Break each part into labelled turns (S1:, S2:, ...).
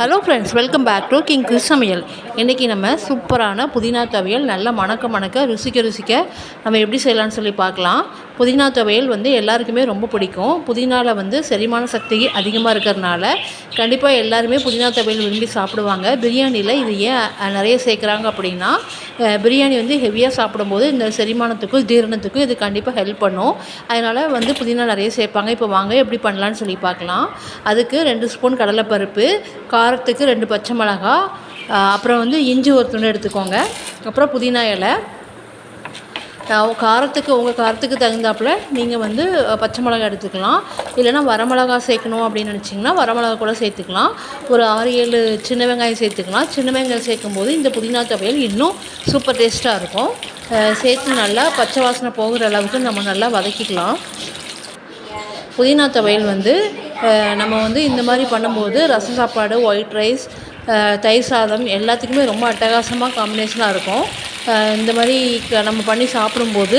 S1: Hello friends, welcome back to king Chris சமையல். இன்றைக்கி நம்ம சூப்பரான புதினா துவையல் நல்லா மணக்க ருசிக்க நம்ம எப்படி செய்யலாம்னு சொல்லி பார்க்கலாம். புதினா துவையல் எல்லாருக்குமே ரொம்ப பிடிக்கும். புதினாவில் செரிமான சக்தி அதிகமாக இருக்கிறதுனால கண்டிப்பாக எல்லாருமே புதினா துவையல் விரும்பி சாப்பிடுவாங்க. பிரியாணியில் இது ஏன் நிறைய சேர்க்குறாங்க அப்படின்னா, பிரியாணி ஹெவியாக சாப்பிடும்போது இந்த செரிமானத்துக்கும் ஜீரணத்துக்கும் இது கண்டிப்பாக ஹெல்ப் பண்ணும். அதனால் புதினா நிறைய சேர்ப்பாங்க. இப்போ வாங்க எப்படி பண்ணலான்னு சொல்லி பார்க்கலாம். அதுக்கு 2 ஸ்பூன் கடலைப்பருப்பு, காரத்துக்கு 2 பச்சை மிளகாய், அப்புறம் இஞ்சி ஒரு துண்டு எடுத்துக்கோங்க. அப்புறம் புதினா இலை. உங்கள் காரத்துக்கு தகுந்தாப்பில் நீங்கள் பச்சை மிளகாய் எடுத்துக்கலாம். இல்லைனா வரமிளகா சேர்க்கணும் அப்படின்னு நினச்சிங்கன்னா வரமிளகா கூட சேர்த்துக்கலாம். ஒரு 6-7 சின்ன வெங்காயம் சேர்த்துக்கலாம். சின்ன வெங்காயம் சேர்க்கும்போது இந்த புதினா துவையல் இன்னும் சூப்பர் டேஸ்ட்டாக இருக்கும். சேர்த்து நல்லா பச்சை வாசனை போகிற அளவுக்கு நம்ம நல்லா வதக்கிக்கலாம். புதினா துவையல் நம்ம இந்த மாதிரி பண்ணும்போது ரசம் சாப்பாடு, ஒயிட் ரைஸ், தயிர் சாதம் எல்லாத்துக்குமே ரொம்ப அட்டகாசமாக காம்பினேஷனாக இருக்கும். இந்த மாதிரி நம்ம பண்ணி சாப்பிடும்போது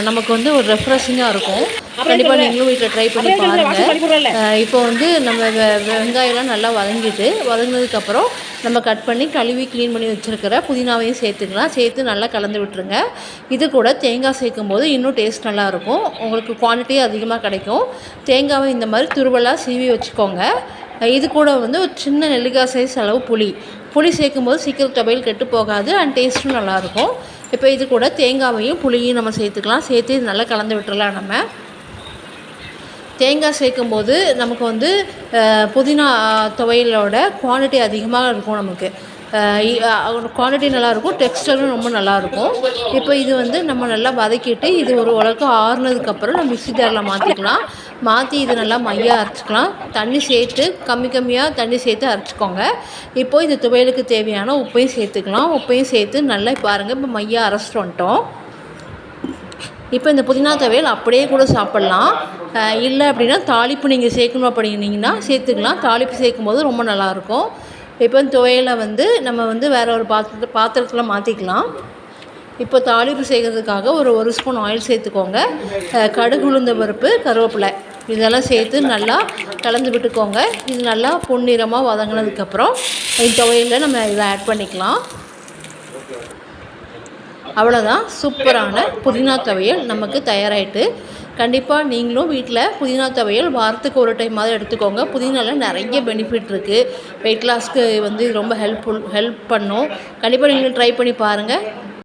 S1: நமக்கு ஒரு ரெஃப்ரெஷிங்காக இருக்கும். கண்டிப்பாக நீங்களும் வீட்டில் ட்ரை பண்ணி பாருங்கள். இப்போ நம்ம வெங்காயம்லாம் நல்லா வதங்கினதுக்கப்புறம் நம்ம கட் பண்ணி கழுவி க்ளீன் பண்ணி வச்சுருக்கிற புதினாவையும் சேர்த்துக்கலாம். சேர்த்து நல்லா கலந்து விட்டுருங்க. இது கூட தேங்காய் சேர்க்கும்போது இன்னும் டேஸ்ட் நல்லாயிருக்கும். உங்களுக்கு குவான்டிட்டி அதிகமாக கிடைக்கும். தேங்காவை இந்த மாதிரி துருவலாக சீவி வச்சுக்கோங்க. இது கூட ஒரு சின்ன நெல்லிக்காய் சைஸ் அளவு புளி சேர்க்கும்போது சீக்கிரம் துவையல் கெட்டு போகாது அண்ட் டேஸ்ட்டும் நல்லாயிருக்கும். இப்போ இது கூட தேங்காவையும் புளியும் நம்ம சேர்த்துக்கலாம். சேர்த்து இது நல்லா கலந்து விட்டுறலாம். நம்ம தேங்காய் சேர்க்கும்போது நமக்கு புதினா துவையலோட குவான்டிட்டி அதிகமாக இருக்கும். நமக்கு குவாலிட்டி நல்லாயிருக்கும், டெக்ஸ்டரும் ரொம்ப நல்லாயிருக்கும். இப்போ இது நம்ம நல்லா வதக்கிட்டு இது ஒரு உலக்கு ஆறுனதுக்கப்புறம் நம்ம மிக்ஸி ஜாரில் மாற்றி இது நல்லா மையாக அரைச்சிக்கலாம். தண்ணி சேர்த்து கம்மியாக தண்ணி சேர்த்து அரைச்சிக்கோங்க. இப்போது இந்த துவையலுக்கு தேவையான உப்பையும் சேர்த்துக்கலாம். உப்பையும் சேர்த்து நல்லா பாருங்கள், இப்போ மையாக அரைச்சிட்டு வந்துட்டோம். இப்போ இந்த புதினா துவையல் அப்படியே கூட சாப்பிட்லாம். இல்லை அப்படின்னா தாளிப்பு நீங்கள் சேர்க்கணும் அப்படின்னீங்கன்னா சேர்த்துக்கலாம். தாளிப்பு சேர்க்கும்போது ரொம்ப நல்லாயிருக்கும். இப்போ துவையலை நம்ம வேறு ஒரு பாத்திரத்தில் மாற்றிக்கலாம். இப்போ தாளிப்பு செய்கிறதுக்காக ஒரு ஸ்பூன் ஆயில் சேர்த்துக்கோங்க. கடுகு, உளுந்த பருப்பு, கருவேப்பிலை இதெல்லாம் சேர்த்து நல்லா கலந்து விட்டுக்கோங்க. இது நல்லா பொன்னிறமாக வதங்கினதுக்கப்புறம் இந்த துவையலில் நம்ம இதை ஆட் பண்ணிக்கலாம். அவ்வளோதான், சூப்பரான புதினா துவையல் நமக்கு தயாராகிட்டு. கண்டிப்பாக நீங்களும் வீட்டில் புதினா துவையல் வாரத்துக்கு ஒரு டைமாவது எடுத்துக்கோங்க. புதினாவில் நிறைய பெனிஃபிட் இருக்குது. வெயிட் லாஸ்க்கு ரொம்ப ஹெல்ப் பண்ணும். கண்டிப்பாக நீங்களும் ட்ரை பண்ணி பாருங்கள்.